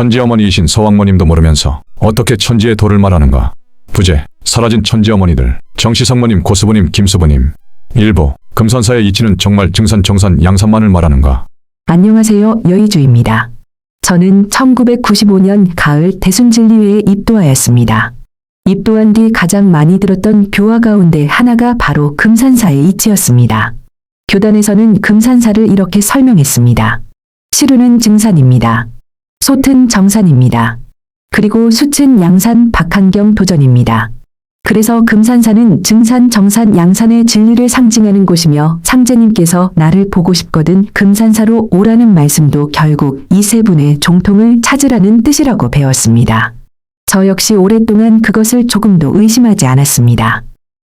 천지어머니이신 서왕모님도 모르면서 어떻게 천지의 도를 말하는가. 부재, 사라진 천지어머니들, 정시성모님, 고수부님, 김수부님. 일부, 금산사의 이치는 정말 증산, 정산, 양산만을 말하는가. 안녕하세요. 여의주입니다. 저는 1995년 가을 대순진리회에 입도하였습니다. 입도한 뒤 가장 많이 들었던 교화 가운데 하나가 바로 금산사의 이치였습니다. 교단에서는 금산사를 이렇게 설명했습니다. 시루는 증산입니다. 솥은 정산입니다. 그리고 숯은 양산, 박한경 도전입니다. 그래서 금산사는 증산, 정산, 양산의 진리를 상징하는 곳이며 상제님께서 나를 보고 싶거든 금산사로 오라는 말씀도 결국 이 세 분의 종통을 찾으라는 뜻이라고 배웠습니다. 저 역시 오랫동안 그것을 조금도 의심하지 않았습니다.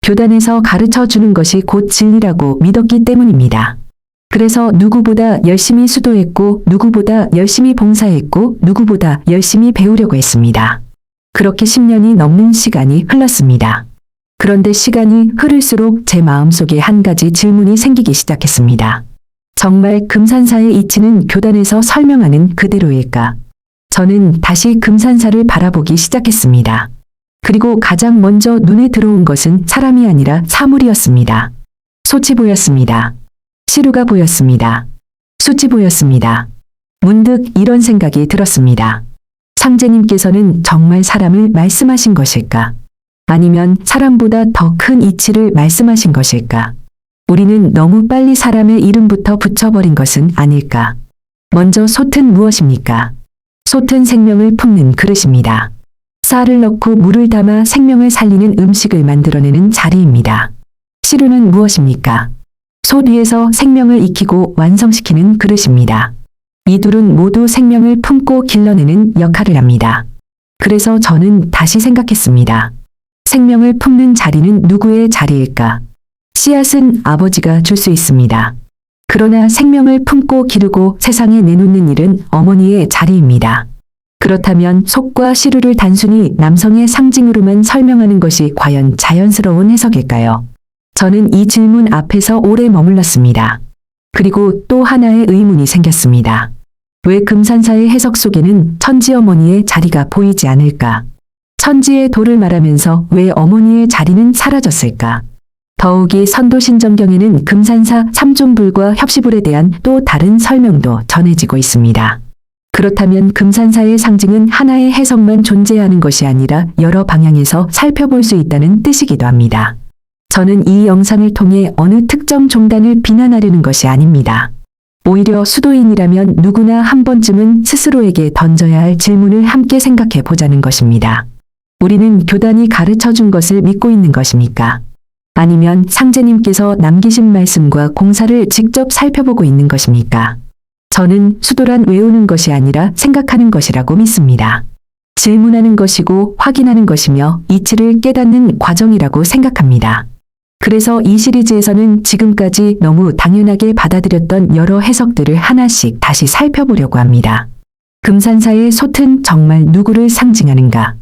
교단에서 가르쳐 주는 것이 곧 진리라고 믿었기 때문입니다. 그래서 누구보다 열심히 수도했고 누구보다 열심히 봉사했고 누구보다 열심히 배우려고 했습니다. 그렇게 10년이 넘는 시간이 흘렀습니다. 그런데 시간이 흐를수록 제 마음속에 한 가지 질문이 생기기 시작했습니다. 정말 금산사의 이치는 교단에서 설명하는 그대로일까? 저는 다시 금산사를 바라보기 시작했습니다. 그리고 가장 먼저 눈에 들어온 것은 사람이 아니라 사물이었습니다. 솥이 보였습니다. 시루가 보였습니다. 숯이 보였습니다. 문득 이런 생각이 들었습니다. 상제님께서는 정말 사람을 말씀하신 것일까? 아니면 사람보다 더 큰 이치를 말씀하신 것일까? 우리는 너무 빨리 사람의 이름부터 붙여버린 것은 아닐까? 먼저 솥은 무엇입니까? 솥은 생명을 품는 그릇입니다. 쌀을 넣고 물을 담아 생명을 살리는 음식을 만들어내는 자리입니다. 시루는 무엇입니까? 솥 위에서 생명을 익히고 완성시키는 그릇입니다. 이 둘은 모두 생명을 품고 길러내는 역할을 합니다. 그래서 저는 다시 생각했습니다. 생명을 품는 자리는 누구의 자리일까? 씨앗은 아버지가 줄 수 있습니다. 그러나 생명을 품고 기르고 세상에 내놓는 일은 어머니의 자리입니다. 그렇다면 솥과 시루를 단순히 남성의 상징으로만 설명하는 것이 과연 자연스러운 해석일까요? 저는 이 질문 앞에서 오래 머물렀습니다. 그리고 또 하나의 의문이 생겼습니다. 왜 금산사의 해석 속에는 천지어머니의 자리가 보이지 않을까? 천지의 도를 말하면서 왜 어머니의 자리는 사라졌을까? 더욱이 선도신정경에는 금산사 삼존불과 협시불에 대한 또 다른 설명도 전해지고 있습니다. 그렇다면 금산사의 상징은 하나의 해석만 존재하는 것이 아니라 여러 방향에서 살펴볼 수 있다는 뜻이기도 합니다. 저는 이 영상을 통해 어느 특정 종단을 비난하려는 것이 아닙니다. 오히려 수도인이라면 누구나 한 번쯤은 스스로에게 던져야 할 질문을 함께 생각해 보자는 것입니다. 우리는 교단이 가르쳐 준 것을 믿고 있는 것입니까? 아니면 상제님께서 남기신 말씀과 공사를 직접 살펴보고 있는 것입니까? 저는 수도란 외우는 것이 아니라 생각하는 것이라고 믿습니다. 질문하는 것이고 확인하는 것이며 이치를 깨닫는 과정이라고 생각합니다. 그래서 이 시리즈에서는 지금까지 너무 당연하게 받아들였던 여러 해석들을 하나씩 다시 살펴보려고 합니다. 금산사의 솥은 정말 누구를 상징하는가?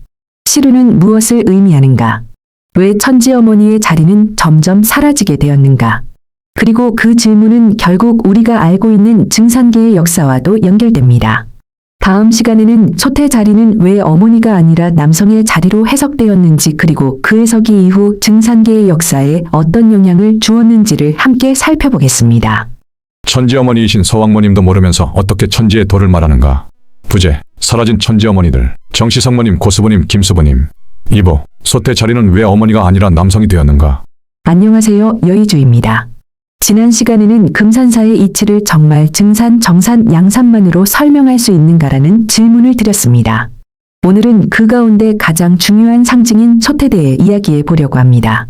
시루는 무엇을 의미하는가? 왜 천지어머니의 자리는 점점 사라지게 되었는가? 그리고 그 질문은 결국 우리가 알고 있는 증산계의 역사와도 연결됩니다. 다음 시간에는 솥의 자리는 왜 어머니가 아니라 남성의 자리로 해석되었는지 그리고 그 해석이 이후 증산계의 역사에 어떤 영향을 주었는지를 함께 살펴보겠습니다. 천지어머니이신 서왕모님도 모르면서 어떻게 천지의 도를 말하는가. 부재, 사라진 천지어머니들, 정시성모님, 고수부님, 김수부님. 2부, 솥의 자리는 왜 어머니가 아니라 남성이 되었는가. 안녕하세요. 여의주입니다. 지난 시간에는 금산사의 이치를 정말 증산, 정산, 양산만으로 설명할 수 있는가라는 질문을 드렸습니다. 오늘은 그 가운데 가장 중요한 상징인 솥에 대해 이야기해 보려고 합니다.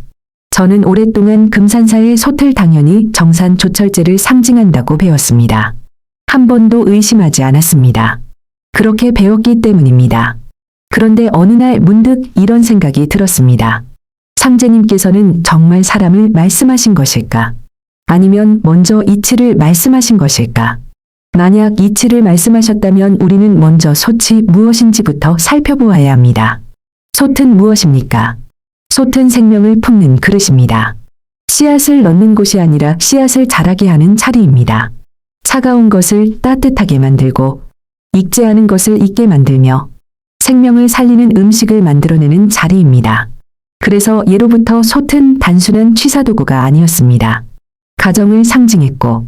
저는 오랫동안 금산사의 솥을 당연히 정산, 조철제를 상징한다고 배웠습니다. 한 번도 의심하지 않았습니다. 그렇게 배웠기 때문입니다. 그런데 어느 날 문득 이런 생각이 들었습니다. 상제님께서는 정말 사람을 말씀하신 것일까? 아니면 먼저 이치를 말씀하신 것일까? 만약 이치를 말씀하셨다면 우리는 먼저 솥이 무엇인지부터 살펴보아야 합니다. 솥은 무엇입니까? 솥은 생명을 품는 그릇입니다. 씨앗을 넣는 곳이 아니라 씨앗을 자라게 하는 자리입니다. 차가운 것을 따뜻하게 만들고 익지 않은 것을 익게 만들며 생명을 살리는 음식을 만들어내는 자리입니다. 그래서 예로부터 솥은 단순한 취사도구가 아니었습니다. 가정을 상징했고,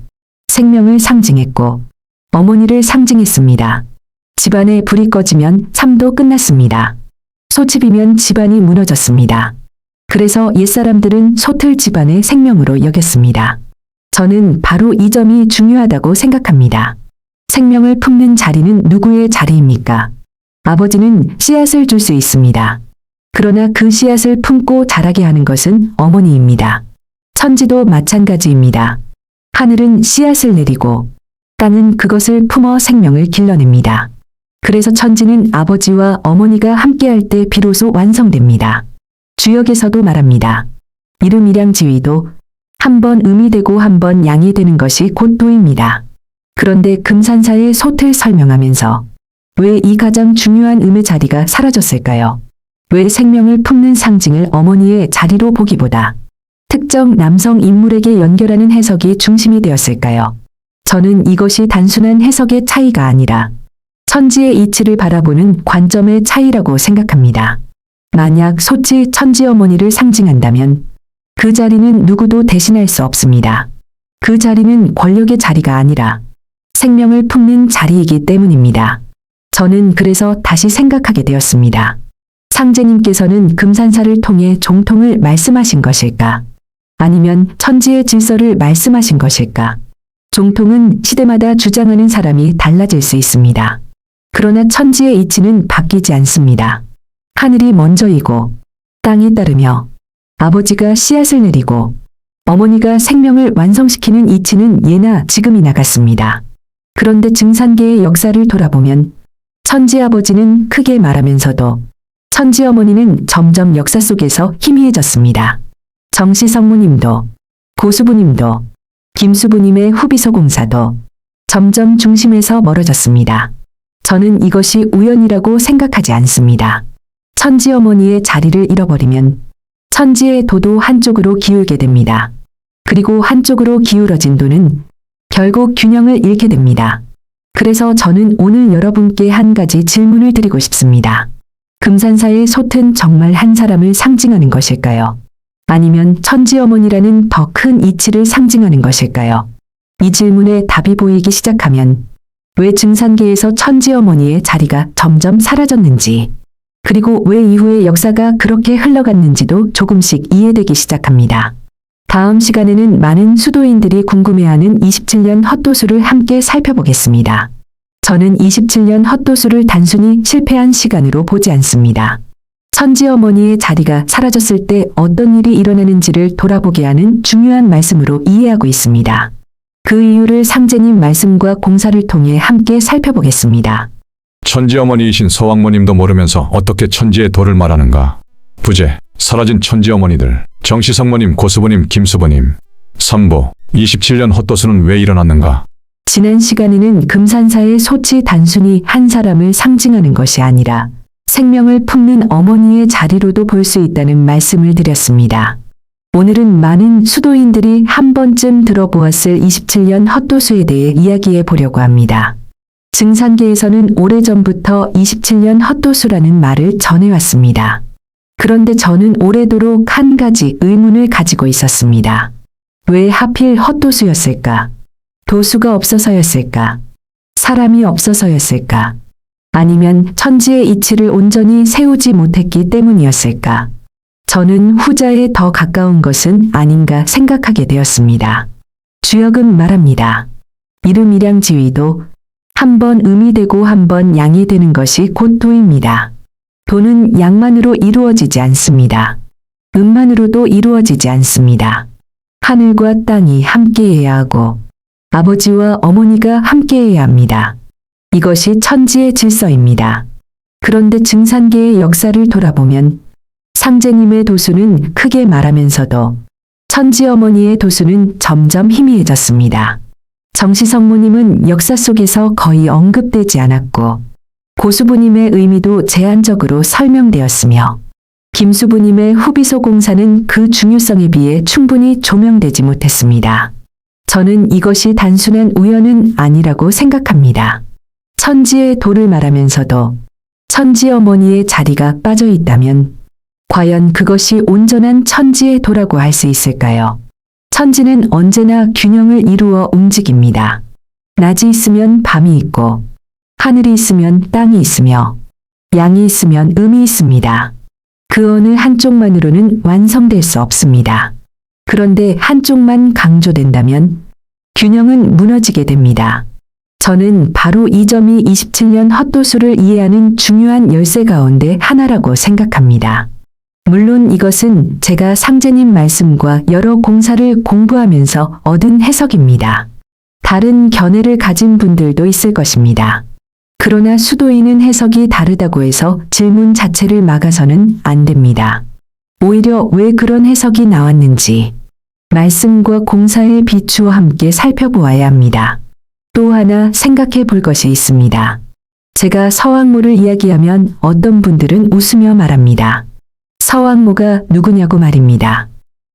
생명을 상징했고, 어머니를 상징했습니다. 집안에 불이 꺼지면 삶도 끝났습니다. 솥이 비면 집안이 무너졌습니다. 그래서 옛사람들은 솥을 집안의 생명으로 여겼습니다. 저는 바로 이 점이 중요하다고 생각합니다. 생명을 품는 자리는 누구의 자리입니까? 아버지는 씨앗을 줄 수 있습니다. 그러나 그 씨앗을 품고 자라게 하는 것은 어머니입니다. 천지도 마찬가지입니다. 하늘은 씨앗을 내리고 땅은 그것을 품어 생명을 길러냅니다. 그래서 천지는 아버지와 어머니가 함께할 때 비로소 완성됩니다. 주역에서도 말합니다. 이름이량지위도 한 번 음이 되고 한 번 양이 되는 것이 곧 도입니다. 그런데 금산사의 솥을 설명하면서 왜 이 가장 중요한 음의 자리가 사라졌을까요? 왜 생명을 품는 상징을 어머니의 자리로 보기보다 특정 남성 인물에게 연결하는 해석이 중심이 되었을까요? 저는 이것이 단순한 해석의 차이가 아니라 천지의 이치를 바라보는 관점의 차이라고 생각합니다. 만약 솥이 천지 어머니를 상징한다면 그 자리는 누구도 대신할 수 없습니다. 그 자리는 권력의 자리가 아니라 생명을 품는 자리이기 때문입니다. 저는 그래서 다시 생각하게 되었습니다. 상제님께서는 금산사를 통해 종통을 말씀하신 것일까? 아니면 천지의 질서를 말씀하신 것일까? 종통은 시대마다 주장하는 사람이 달라질 수 있습니다. 그러나 천지의 이치는 바뀌지 않습니다. 하늘이 먼저이고 땅이 따르며 아버지가 씨앗을 내리고 어머니가 생명을 완성시키는 이치는 예나 지금이나 같습니다. 그런데 증산계의 역사를 돌아보면 천지 아버지는 크게 말하면서도 천지 어머니는 점점 역사 속에서 희미해졌습니다. 정시성무님도 고수부님도 김수부님의 후비서 공사도 점점 중심에서 멀어졌습니다. 저는 이것이 우연이라고 생각하지 않습니다. 천지 어머니의 자리를 잃어버리면 천지의 도도 한쪽으로 기울게 됩니다. 그리고 한쪽으로 기울어진 도는 결국 균형을 잃게 됩니다. 그래서 저는 오늘 여러분께 한 가지 질문을 드리고 싶습니다. 금산사의 솥은 정말 한 사람을 상징하는 것일까요? 아니면 천지 어머니라는 더 큰 이치를 상징하는 것일까요? 이 질문에 답이 보이기 시작하면 왜 증산계에서 천지 어머니의 자리가 점점 사라졌는지, 그리고 왜 이후의 역사가 그렇게 흘러갔는지도 조금씩 이해되기 시작합니다. 다음 시간에는 많은 수도인들이 궁금해하는 27년 헛도수를 함께 살펴보겠습니다. 저는 27년 헛도수를 단순히 실패한 시간으로 보지 않습니다. 천지 어머니의 자리가 사라졌을 때 어떤 일이 일어나는지를 돌아보게 하는 중요한 말씀으로 이해하고 있습니다. 그 이유를 상제님 말씀과 공사를 통해 함께 살펴보겠습니다. 천지 어머니이신 서왕모님도 모르면서 어떻게 천지의 도를 말하는가. 부재, 사라진 천지 어머니들, 정시성모님, 고수부님, 김수부님. 3부, 27년 헛도수는 왜 일어났는가. 지난 시간에는 금산사의 솥이 단순히 한 사람을 상징하는 것이 아니라 생명을 품는 어머니의 자리로도 볼 수 있다는 말씀을 드렸습니다. 오늘은 많은 수도인들이 한 번쯤 들어보았을 27년 헛도수에 대해 이야기해 보려고 합니다. 증산계에서는 오래전부터 27년 헛도수라는 말을 전해왔습니다. 그런데 저는 오래도록 한 가지 의문을 가지고 있었습니다. 왜 하필 헛도수였을까? 도수가 없어서였을까? 사람이 없어서였을까? 아니면 천지의 이치를 온전히 세우지 못했기 때문이었을까? 저는 후자에 더 가까운 것은 아닌가 생각하게 되었습니다. 주역은 말합니다. 이름이량지위도 한 번 음이 되고 한 번 양이 되는 것이 곧 도입니다. 도는 양만으로 이루어지지 않습니다. 음만으로도 이루어지지 않습니다. 하늘과 땅이 함께해야 하고 아버지와 어머니가 함께해야 합니다. 이것이 천지의 질서입니다. 그런데 증산계의 역사를 돌아보면 상제님의 도수는 크게 말하면서도 천지 어머니의 도수는 점점 희미해졌습니다. 정시성모님은 역사 속에서 거의 언급되지 않았고 고수부님의 의미도 제한적으로 설명되었으며 김수부님의 후비소 공사는 그 중요성에 비해 충분히 조명되지 못했습니다. 저는 이것이 단순한 우연은 아니라고 생각합니다. 천지의 도를 말하면서도 천지 어머니의 자리가 빠져 있다면 과연 그것이 온전한 천지의 도라고 할 수 있을까요? 천지는 언제나 균형을 이루어 움직입니다. 낮이 있으면 밤이 있고 하늘이 있으면 땅이 있으며 양이 있으면 음이 있습니다. 그 어느 한쪽만으로는 완성될 수 없습니다. 그런데 한쪽만 강조된다면 균형은 무너지게 됩니다. 저는 바로 이 점이 27년 헛도수를 이해하는 중요한 열쇠 가운데 하나라고 생각합니다. 물론 이것은 제가 상제님 말씀과 여러 공사를 공부하면서 얻은 해석입니다. 다른 견해를 가진 분들도 있을 것입니다. 그러나 수도인은 해석이 다르다고 해서 질문 자체를 막아서는 안 됩니다. 오히려 왜 그런 해석이 나왔는지 말씀과 공사의 비추어 함께 살펴보아야 합니다. 또 하나 생각해 볼 것이 있습니다. 제가 서왕모를 이야기하면 어떤 분들은 웃으며 말합니다. 서왕모가 누구냐고 말입니다.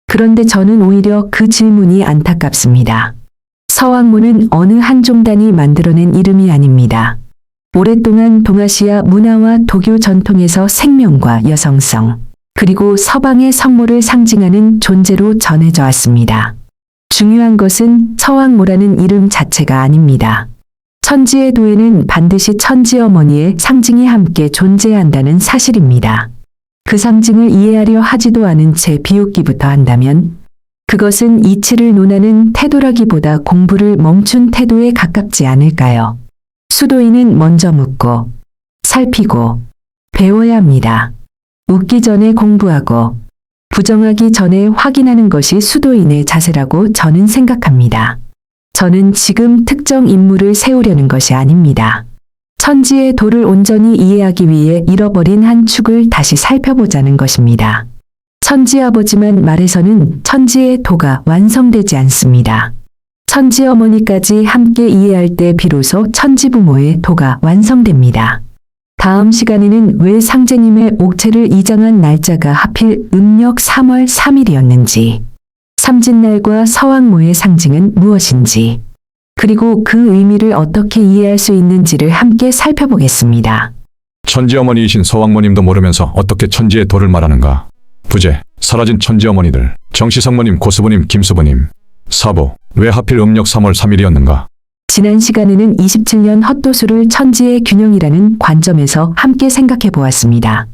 그런데 저는 오히려 그 질문이 안타깝습니다. 서왕모는 어느 한 종단이 만들어낸 이름이 아닙니다. 오랫동안 동아시아 문화와 도교 전통에서 생명과 여성성, 그리고 서방의 성모를 상징하는 존재로 전해져 왔습니다. 중요한 것은 서왕모라는 이름 자체가 아닙니다. 천지의 도에는 반드시 천지 어머니의 상징이 함께 존재한다는 사실입니다. 그 상징을 이해하려 하지도 않은 채 비웃기부터 한다면 그것은 이치를 논하는 태도라기보다 공부를 멈춘 태도에 가깝지 않을까요? 수도인은 먼저 묻고 살피고 배워야 합니다. 웃기 전에 공부하고 부정하기 전에 확인하는 것이 수도인의 자세라고 저는 생각합니다. 저는 지금 특정 인물을 세우려는 것이 아닙니다. 천지의 도를 온전히 이해하기 위해 잃어버린 한 축을 다시 살펴보자는 것입니다. 천지아버지만 말해서는 천지의 도가 완성되지 않습니다. 천지 어머니까지 함께 이해할 때 비로소 천지부모의 도가 완성됩니다. 다음 시간에는 왜 상제님의 옥체를 이장한 날짜가 하필 음력 3월 3일이었는지, 삼진날과 서왕모의 상징은 무엇인지, 그리고 그 의미를 어떻게 이해할 수 있는지를 함께 살펴보겠습니다. 천지 어머니이신 서왕모님도 모르면서 어떻게 천지의 도를 말하는가. 부재, 사라진 천지 어머니들, 정시성모님, 고수부님, 김수부님, 사부, 왜 하필 음력 3월 3일이었는가. 지난 시간에는 27년 헛도수를 천지의 균형이라는 관점에서 함께 생각해 보았습니다.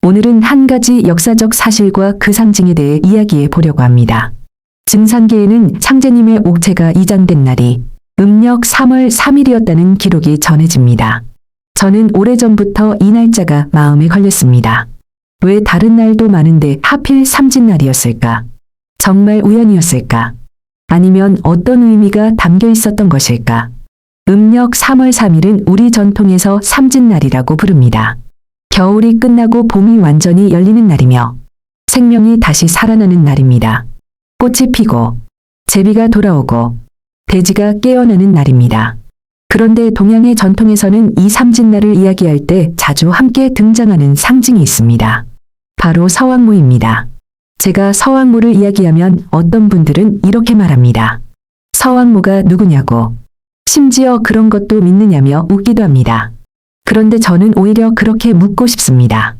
오늘은 한 가지 역사적 사실과 그 상징에 대해 이야기해 보려고 합니다. 증산계에는 상제님의 옥체가 이장된 날이 음력 3월 3일이었다는 기록이 전해집니다. 저는 오래전부터 이 날짜가 마음에 걸렸습니다. 왜 다른 날도 많은데 하필 삼진날이었을까? 정말 우연이었을까? 아니면 어떤 의미가 담겨 있었던 것일까? 음력 3월 3일은 우리 전통에서 삼진날이라고 부릅니다. 겨울이 끝나고 봄이 완전히 열리는 날이며 생명이 다시 살아나는 날입니다. 꽃이 피고 제비가 돌아오고 돼지가 깨어나는 날입니다. 그런데 동양의 전통에서는 이 삼진날을 이야기할 때 자주 함께 등장하는 상징이 있습니다. 바로 서왕모입니다. 제가 서왕모를 이야기하면 어떤 분들은 이렇게 말합니다. 서왕모가 누구냐고. 심지어 그런 것도 믿느냐며 웃기도 합니다. 그런데 저는 오히려 그렇게 묻고 싶습니다.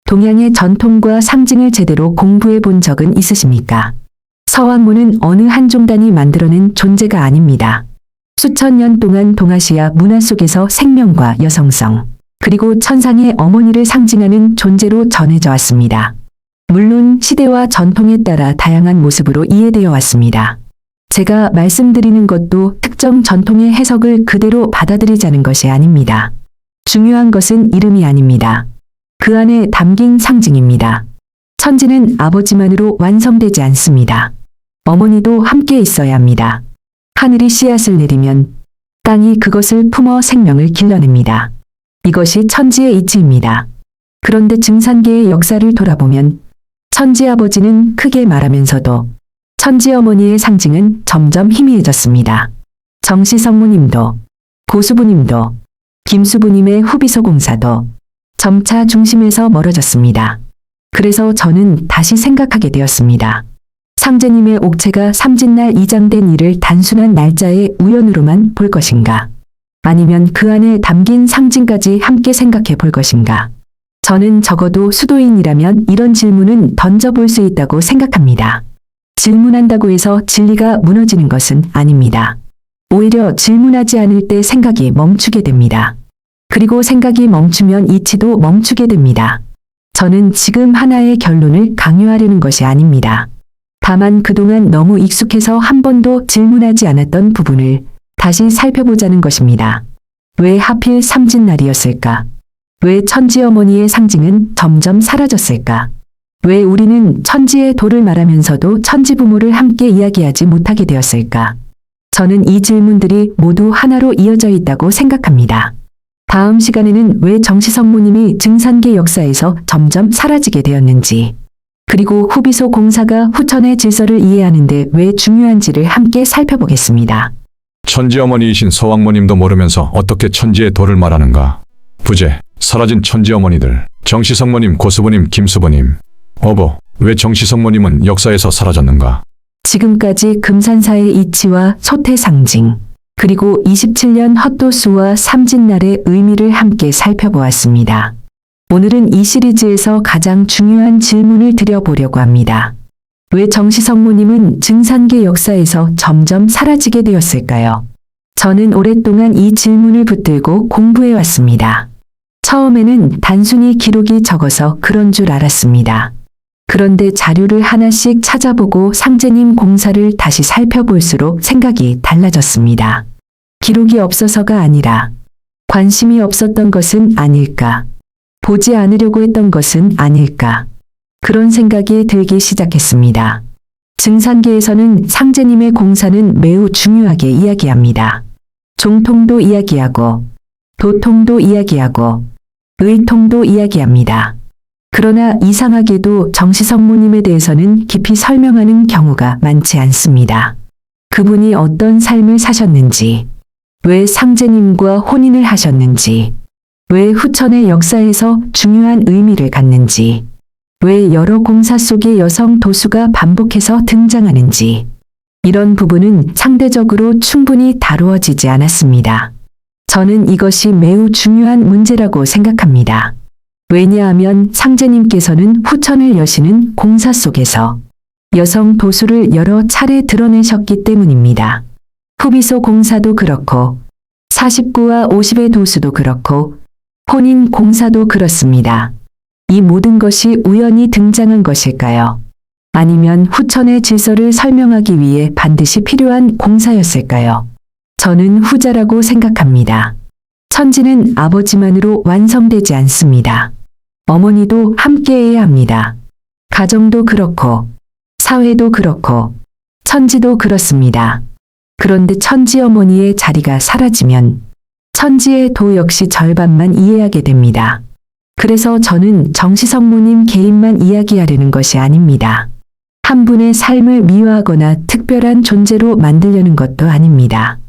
동양의 전통과 상징을 제대로 공부해 본 적은 있으십니까? 서왕모는 어느 한 종단이 만들어낸 존재가 아닙니다. 수천 년 동안 동아시아 문화 속에서 생명과 여성성, 그리고 천상의 어머니를 상징하는 존재로 전해져 왔습니다. 물론 시대와 전통에 따라 다양한 모습으로 이해되어 왔습니다. 제가 말씀드리는 것도 특정 전통의 해석을 그대로 받아들이자는 것이 아닙니다. 중요한 것은 이름이 아닙니다. 그 안에 담긴 상징입니다. 천지는 아버지만으로 완성되지 않습니다. 어머니도 함께 있어야 합니다. 하늘이 씨앗을 내리면 땅이 그것을 품어 생명을 길러냅니다. 이것이 천지의 이치입니다. 그런데 증산계의 역사를 돌아보면 천지아버지는 크게 말하면서도 천지어머니의 상징은 점점 희미해졌습니다. 정시성모님도, 고수부님도, 김수부님의 후비소 공사도 점차 중심에서 멀어졌습니다. 그래서 저는 다시 생각하게 되었습니다. 상제님의 옥체가 삼진날 이장된 일을 단순한 날짜의 우연으로만 볼 것인가? 아니면 그 안에 담긴 상징까지 함께 생각해 볼 것인가? 저는 적어도 수도인이라면 이런 질문은 던져볼 수 있다고 생각합니다. 질문한다고 해서 진리가 무너지는 것은 아닙니다. 오히려 질문하지 않을 때 생각이 멈추게 됩니다. 그리고 생각이 멈추면 이치도 멈추게 됩니다. 저는 지금 하나의 결론을 강요하려는 것이 아닙니다. 다만 그동안 너무 익숙해서 한 번도 질문하지 않았던 부분을 다시 살펴보자는 것입니다. 왜 하필 삼진날이었을까? 왜 천지어머니의 상징은 점점 사라졌을까? 왜 우리는 천지의 도를 말하면서도 천지부모를 함께 이야기하지 못하게 되었을까? 저는 이 질문들이 모두 하나로 이어져 있다고 생각합니다. 다음 시간에는 왜 정시성모님이 증산계 역사에서 점점 사라지게 되었는지, 그리고 후비소 공사가 후천의 질서를 이해하는데 왜 중요한지를 함께 살펴보겠습니다. 천지어머니이신 서왕모님도 모르면서 어떻게 천지의 도를 말하는가. 부재, 사라진 천지어머니들, 정시성모님, 고수부님, 김수부님. 어보, 왜 정시성모님은 역사에서 사라졌는가? 지금까지 금산사의 이치와 소태 상징, 그리고 27년 헛도수와 삼진날의 의미를 함께 살펴보았습니다. 오늘은 이 시리즈에서 가장 중요한 질문을 드려보려고 합니다. 왜 정시성모님은 증산계 역사에서 점점 사라지게 되었을까요? 저는 오랫동안 이 질문을 붙들고 공부해왔습니다. 처음에는 단순히 기록이 적어서 그런 줄 알았습니다. 그런데 자료를 하나씩 찾아보고 상제님 공사를 다시 살펴볼수록 생각이 달라졌습니다. 기록이 없어서가 아니라 관심이 없었던 것은 아닐까? 보지 않으려고 했던 것은 아닐까? 그런 생각이 들기 시작했습니다. 증산계에서는 상제님의 공사는 매우 중요하게 이야기합니다. 종통도 이야기하고, 도통도 이야기하고, 의통도 이야기합니다. 그러나 이상하게도 정시성모님에 대해서는 깊이 설명하는 경우가 많지 않습니다. 그분이 어떤 삶을 사셨는지, 왜 상제님과 혼인을 하셨는지, 왜 후천의 역사에서 중요한 의미를 갖는지, 왜 여러 공사 속에 여성 도수가 반복해서 등장하는지, 이런 부분은 상대적으로 충분히 다루어지지 않았습니다. 저는 이것이 매우 중요한 문제라고 생각합니다. 왜냐하면 상제님께서는 후천을 여시는 공사 속에서 여성 도수를 여러 차례 드러내셨기 때문입니다. 후비소 공사도 그렇고 49와 50의 도수도 그렇고 혼인 공사도 그렇습니다. 이 모든 것이 우연히 등장한 것일까요? 아니면 후천의 질서를 설명하기 위해 반드시 필요한 공사였을까요? 저는 후자라고 생각합니다. 천지는 아버지만으로 완성되지 않습니다. 어머니도 함께해야 합니다. 가정도 그렇고, 사회도 그렇고, 천지도 그렇습니다. 그런데 천지어머니의 자리가 사라지면 천지의 도 역시 절반만 이해하게 됩니다. 그래서 저는 정시성모님 개인만 이야기하려는 것이 아닙니다. 한 분의 삶을 미화하거나 특별한 존재로 만들려는 것도 아닙니다.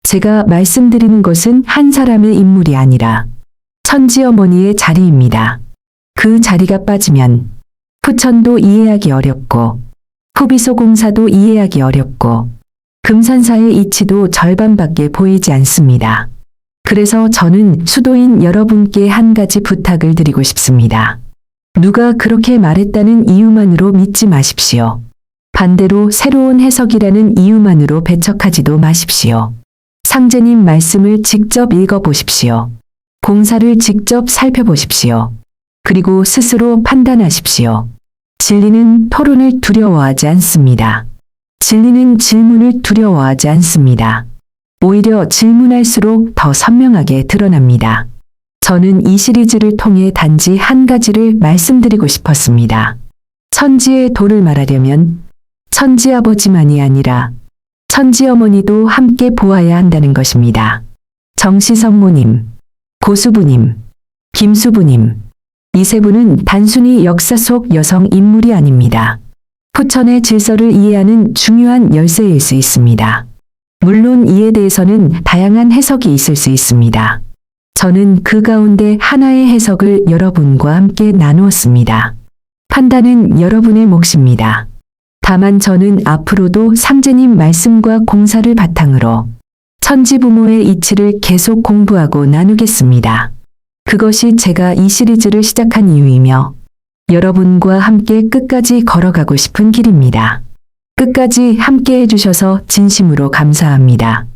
제가 말씀드리는 것은 한 사람의 인물이 아니라 천지어머니의 자리입니다. 그 자리가 빠지면 후천도 이해하기 어렵고 후비소 공사도 이해하기 어렵고 금산사의 이치도 절반밖에 보이지 않습니다. 그래서 저는 수도인 여러분께 한 가지 부탁을 드리고 싶습니다. 누가 그렇게 말했다는 이유만으로 믿지 마십시오. 반대로 새로운 해석이라는 이유만으로 배척하지도 마십시오. 상제님 말씀을 직접 읽어보십시오. 공사를 직접 살펴보십시오. 그리고 스스로 판단하십시오. 진리는 토론을 두려워하지 않습니다. 진리는 질문을 두려워하지 않습니다. 오히려 질문할수록 더 선명하게 드러납니다. 저는 이 시리즈를 통해 단지 한 가지를 말씀드리고 싶었습니다. 천지의 도를 말하려면 천지아버지만이 아니라 천지어머니도 함께 보아야 한다는 것입니다. 정시성모님, 고수부님, 김수부님, 이 세 분은 단순히 역사 속 여성 인물이 아닙니다. 후천의 질서를 이해하는 중요한 열쇠일 수 있습니다. 물론 이에 대해서는 다양한 해석이 있을 수 있습니다. 저는 그 가운데 하나의 해석을 여러분과 함께 나누었습니다. 판단은 여러분의 몫입니다. 다만 저는 앞으로도 상제님 말씀과 공사를 바탕으로 천지부모의 이치를 계속 공부하고 나누겠습니다. 그것이 제가 이 시리즈를 시작한 이유이며 여러분과 함께 끝까지 걸어가고 싶은 길입니다. 끝까지 함께 해주셔서 진심으로 감사합니다.